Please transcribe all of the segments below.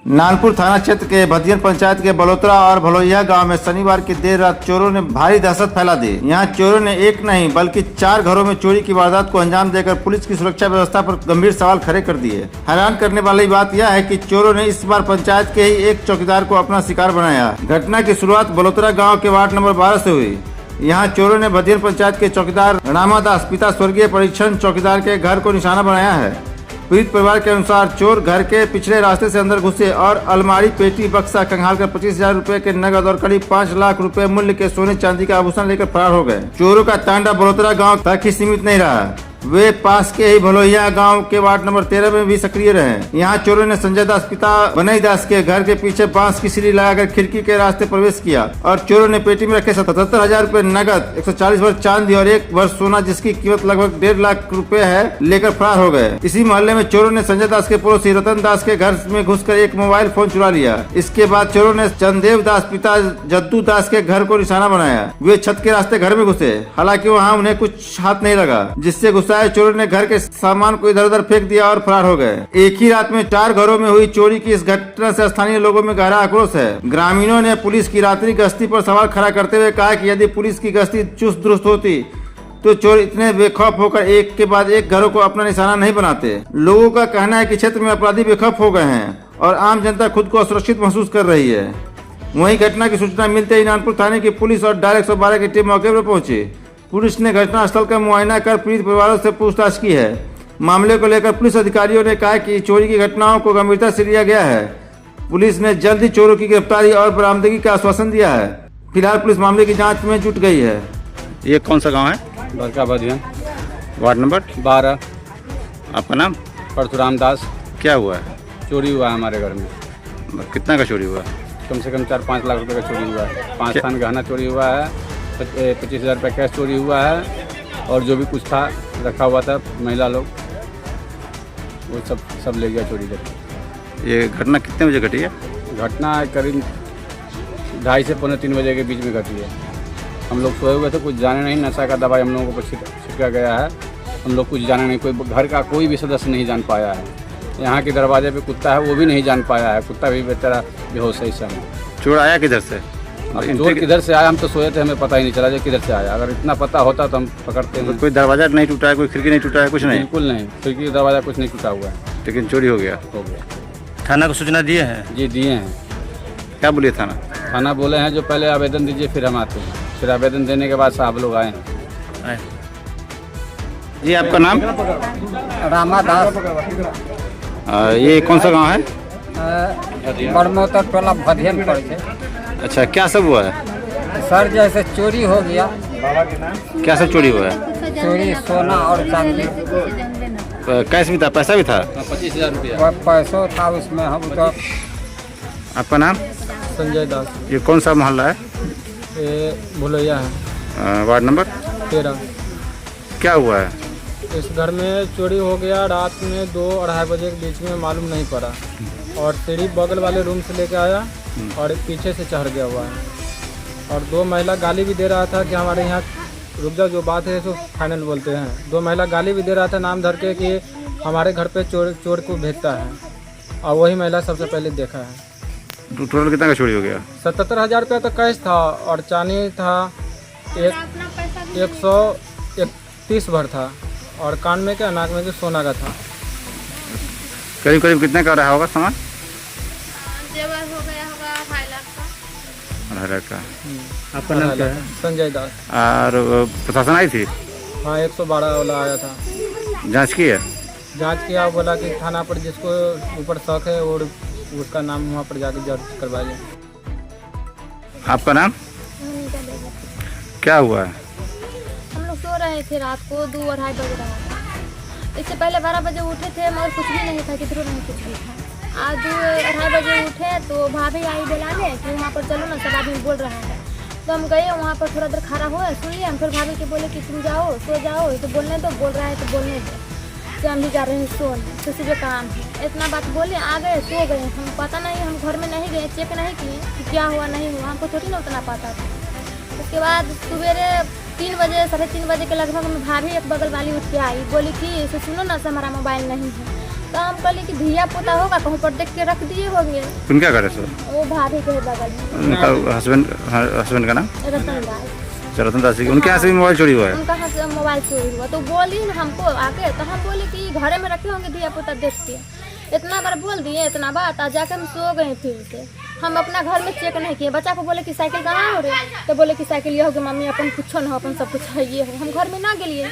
नानपुर थाना क्षेत्र के भदियन पंचायत के बलोत्रा और भलोइया गांव में शनिवार की देर रात चोरों ने भारी दहशत फैला दी। यहां चोरों ने एक नहीं बल्कि 4 घरों में चोरी की वारदात को अंजाम देकर पुलिस की सुरक्षा व्यवस्था पर गंभीर सवाल खड़े कर दिए। हैरान करने वाली बात यह है कि चोरों ने इस बार पंचायत के ही एक चौकीदार को अपना शिकार बनाया। घटना की शुरुआत बलोत्रा गाँव के वार्ड नंबर 12 से हुई। यहाँ चोरों ने भदियन पंचायत के चौकीदार रामादास पिता स्वर्गीय परीक्षण चौकीदार के घर को निशाना बनाया है। पीड़ित परिवार के अनुसार चोर घर के पिछले रास्ते से अंदर घुसे और अलमारी, पेटी, बक्सा खंगाल कर 25,000 रुपए के नगद और करीब 5 लाख रुपए मूल्य के सोने चांदी का आभूषण लेकर फरार हो गए। चोरों का तांडव बलोत्रा गांव तक ही सीमित नहीं रहा, वे पास के ही भलोइया गांव के वार्ड नंबर 13 में भी सक्रिय रहे। यहाँ चोरों ने संजय दास पिता बनई दास के घर के पीछे बांस की सीढ़ी लगाकर खिड़की के रास्ते प्रवेश किया और चोरों ने पेटी में रखे 77,000 रुपए नगद, 140 भर चांदी और 1 भर सोना जिसकी कीमत लगभग 1.5 लाख रुपए है लेकर फरार हो गए। इसी मोहल्ले में चोरों ने संजय दास के पड़ोसी रतन दास के घर में घुसकर एक मोबाइल फोन चुरा लिया। इसके बाद चोरों ने चंदेव दास पिता जद्दू दास के घर को निशाना बनाया। वे छत के रास्ते घर में घुसे, हालांकि वहाँ उन्हें गुस्सा हाथ नहीं लगा, जिससे गुस्साए चोरों ने घर के सामान को इधर उधर फेंक दिया और फरार हो गए। एक ही रात में 4 घरों में हुई चोरी की इस घटना से स्थानीय लोगों में गहरा आक्रोश है। ग्रामीणों ने पुलिस की रात्रि गश्ती पर सवाल खड़ा करते हुए कहा कि यदि पुलिस की गश्ती चुस्त दुरुस्त होती तो चोर इतने बेखौफ होकर एक के बाद एक घरों को अपना निशाना नहीं बनाते। लोगों का कहना है कि क्षेत्र में अपराधी बेखौफ हो गए हैं और आम जनता खुद को असुरक्षित महसूस कर रही है। वहीं घटना की सूचना मिलते ही नानपुर थाने की पुलिस और डायल 112 की टीम मौके पर पहुंची। पुलिस ने घटनास्थल का मुआयना कर पीड़ित परिवारों से पूछताछ की है। मामले को लेकर पुलिस अधिकारियों ने कहा कि चोरी की घटनाओं को गंभीरता से लिया गया है। पुलिस ने जल्द ही चोरों की गिरफ्तारी और बरामदगी का आश्वासन दिया है। फिलहाल पुलिस मामले की जांच में जुट गई है। ये कौन सा गांव है? बड़का भदियन, वार्ड नंबर 12। आपका नाम? परशुराम दास। क्या हुआ है? चोरी हुआ है हमारे घर में। कितना का चोरी हुआ? कम से कम 4-5 लाख रुपए का चोरी हुआ है। 5 थान गहना चोरी हुआ है, 25,000 रुपये कैश चोरी हुआ है और जो भी कुछ था रखा हुआ था महिला लोग वो सब ले गया चोरी करके। ये घटना कितने बजे घटी है? घटना करीब 2:30 से 2:45 बजे के बीच में घटी है। हम लोग सोए हुए थे, कुछ जाने नहीं, नशा का दवाई हम लोगों को छिटका गया है। हम लोग कुछ जाने नहीं, कोई घर का कोई भी सदस्य नहीं जान पाया है। यहाँ के दरवाजे पे कुत्ता है वो भी नहीं जान पाया है, कुत्ता भी बेचारा बेहोश है इस समय। चोर आया किधर से? चोर किधर से आया हम तो सोए थे, हमें पता ही नहीं चला जो किधर से आया। अगर इतना पता होता तो हम पकड़ते हैं। कोई दरवाजा नहीं टूटा है, कोई खिड़की नहीं टूटा है? कुछ नहीं? बिल्कुल नहीं, खिड़की दरवाजा कुछ नहीं टूटा हुआ है, लेकिन चोरी हो गया। थाना को सूचना दिए हैं? जी दिए हैं। क्या बोलिए थाना? थाना बोले हैं जो पहले आवेदन दीजिए फिर हम आते हैं। फिर आवेदन देने के बाद साहब लोग आए हैं। जी आपका नाम? रामादास। ये कौन सा गांव है? बड़मोतर टोला भदियन पड़ के। अच्छा, क्या सब हुआ है सर? जैसे चोरी हो गया। क्या सब चोरी हुआ है? चोरी सोना और चांदी। कैश भी था, पैसा भी था? 25,000 रुपया पैसों था उसमें। हम तो आपका नाम? संजय दास। ये कौन सा मोहल्ला है? ये भलोइया है, वार्ड नंबर 13। क्या हुआ है? इस घर में चोरी हो गया रात में 2-2:30 बजे के बीच में, मालूम नहीं पड़ा। और सीढ़ी बगल वाले रूम से लेके आया और पीछे से चढ़ गया हुआ है। और 2 महिला गाली भी दे रहा था कि हमारे यहाँ रुक जाओ, जो बात है सो फाइनल बोलते हैं। 2 महिला गाली भी दे रहा था नाम धर के कि हमारे घर पे चोर को भेजता है, और वही महिला सबसे पहले देखा है। टोटल कितना का चोरी हो गया? 77,000 रुपया तो कैश था और चांदी था 131 भर था, और कान में क्या नाक में के सोना का था। करीब करीब कितने का रहा होगा सामान? जेवर हो गया होगा 2.5 लाख का। 2.5 लाख का। आपका नाम क्या है? संजय दास। और प्रशासन आई थी? हाँ, 112 वाला आया था। जांच की है? जांच किया, बोला कि थाना पर जिसको ऊपर शक है और उसका नाम वहाँ पर जाके दर्ज करवाइए। आपका नाम? क्या हुआ है? हम लोग सो रहे थे रात को, 2-2:30 बज रहा था। इससे पहले 12 बजे उठे थे मगर कुछ भी नहीं था, किधरों नहीं कुछ भी था। आज 2-2:30 बजे उठे तो भाभी आई बुलाने कि वहाँ पर चलो ना, सब आदमी बोल रहा है। तो हम गए वहाँ पर, थोड़ा देर खड़ा हुआ, सुन लिया। हम फिर भाभी के बोले कि तुम जाओ, सो जाओ, तो बोलने दो, बोल रहा है तो बोलने दो, कि हम भी जा रहे हैं सोने, किसी जो काम है। इतना बात बोले, आ गए, सो गए। हम पता नहीं, हम घर में नहीं गए, चेक नहीं किए कि क्या हुआ नहीं हुआ, हमको थोड़ी ना उतना पता था। उसके बाद सवेरे 3 बजे 3:30 बजे के लगभग में भाभी एक बगल वाली उठ के आई, बोली कि इसे सुनो ना, से हमारा मोबाइल नहीं है। तो हम कहली कि धिया पोता होगा कहूँ पर देख के रख दिए होंगे। तुम क्या करे सर? वो भाभी के बगल में उनका हस्बैंड का नाम रतन दास, रतन दास जी। उनके यहाँ से भी मोबाइल चोरी हुआ है? उनका हाथ से मोबाइल चोरी हुआ। तो बोली ना हमको आके, तो हम बोले कि घरे में रखे होंगे धिया पोता देख के। इतना बार बोल दिए, इतना बात, आ जाके हम सो गए। फिर से हम अपना घर में चेक नहीं किए। बच्चा को बोले कि साइकिल कहाँ हो रही, तो बोले कि साइकिल ये हो कि मम्मी अपन कुछ न हो, अपन सब कुछ है ये हो। हम घर में ना गलिए,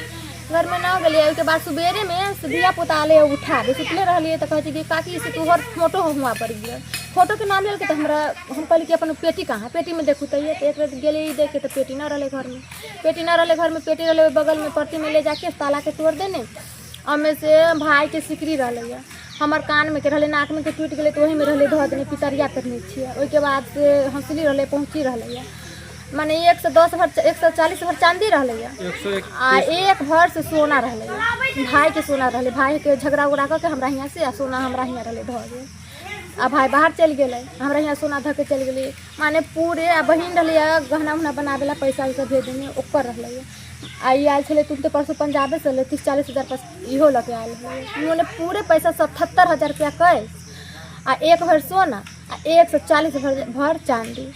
उसके बाद सुबेरे में धिया पोता आले उठा दे, सुतले रहिए। तो कहते कि काकी से तोहर फोटो हुआ पड़ गया। फोटो के नाम लेके तो हम कहली कि अपन पेटी कहाँ, पेटी में देखू तो ये। तो एक रात गेली देखे तो पेटी ना रहे घर में, पेटी रहे बगल में पर्ती में ले जाके ताला के तोड़ देने। हमें से भाई के सिकरी रही, हमार कान में के रहे, नाक में के टूट गए तो वही में रहे धो देने, पितरिया पेटने छिए। ओके बाद से हंसली रहे पहुँची रही, माने 110 भर 140 भर चांदी रही, आ 1 भर से सोना रही। भाई के सोना रहे, भाई के झगड़ा उगड़ा करके हमरा यहाँ से सोना हमरा यहाँ रहे धो गए। आ भाई बाहर चल गए, हमरा यहाँ सोना धो के चल गए। माने पूरे आ बहिन रही गहना उहना बनावेला पैसा उसा भेजने ओकर रही। आई आयल छे तुम तो परसों पंजाबे से 30-40 हज़ार पास इहो लगे आयल है। मैंने पूरे पैसा 77,000 रुपया कैश, आ 1 भर सोना, आ 140 भर चांदी।